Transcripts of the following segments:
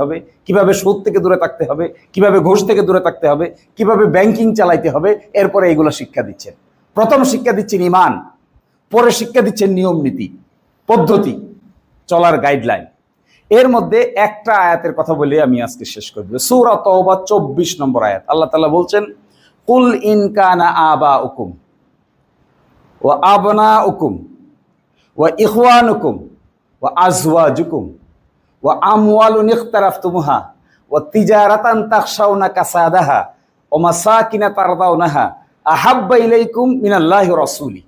হবে, কিভাবে সুদ থেকে দূরে থাকতে হবে, কিভাবে ঘুষ থেকে দূরে থাকতে হবে, কিভাবে ব্যাংকিং চালাইতে হবে, এরপরে এগুলো শিক্ষা দিচ্ছেন। প্রথম শিক্ষা দিচ্ছেন ঈমান, পরে শিক্ষা দিচ্ছেন নিয়ম নীতি, পদ্ধতি, চলার গাইডলাইন। এর মধ্যে একটা আয়াতের কথা বলে আমি আজকে শেষ করব। সূরা তাওবা 24 নম্বর আয়াত। আল্লাহ তাআলা বলছেন, কুল ইন কানা আবাউকুম ওয়া আবনাউকুম ওয়া ইখওয়ানুকুম ওয়া আজওয়াজুকুম ওয়া আমওয়ালুন ইখতারাফতুমুহা ওয়া তিজারাতান তাখশাউনা কাসাদাহা ওয়া মাসাকিনা তারদাউনাহা আহাব্বা ইলাইকুম মিনাল্লাহি ওয়া রাসূলি।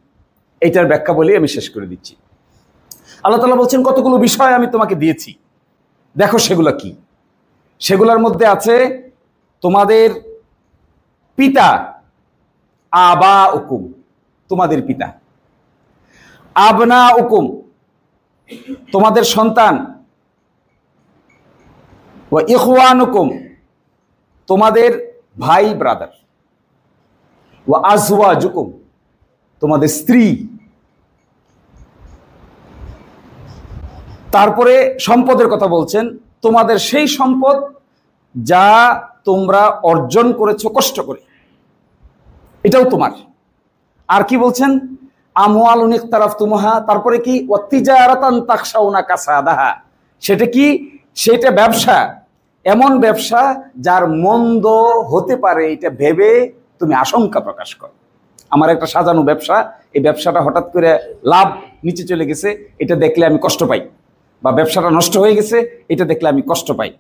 এইটার ব্যাখ্যা বলে আমি শেষ করে দিচ্ছি। আল্লাহ তাআলা বলছেন, কতগুলো বিষয় আমি তোমাকে দিয়েছি, দেখো সেগুলো কি। সেগুলোর মধ্যে আছে তোমাদের পিতা, আবাউকুম, তোমাদের পিতা, আবনাউকুম, তোমাদের সন্তান, ওয়া ইখওয়ানুকুম, তোমাদের ভাই ব্রাদার, ওয়া আজওয়াজুকুম, তোমাদের স্ত্রী। তারপরে সম্পদের কথা বলছেন, তোমাদের সেই সম্পদ যা তোমরা অর্জন করেছো কষ্ট করে, এটাও তোমার। আর কি বলছেন, আমওয়ালুন ইখতারাফতুমুহা, তারপরে কি, ওয়া তিজারাতান তাখশাউনা কাসাদাহা, সেটা কি, সেটা ব্যবসা, এমন ব্যবসা যার মন্দ হতে পারে এটা ভেবে তুমি আশঙ্কা প্রকাশ করো। আমার একটা সাজানো ব্যবসা, এই ব্যবসাটা হঠাৎ করে লাভ নিচে চলে গেছে, এটা দেখলে আমি কষ্ট পাই, বা ব্যবসাটা নষ্ট হয়ে গেছে এটা দেখলে আমি কষ্ট পাই।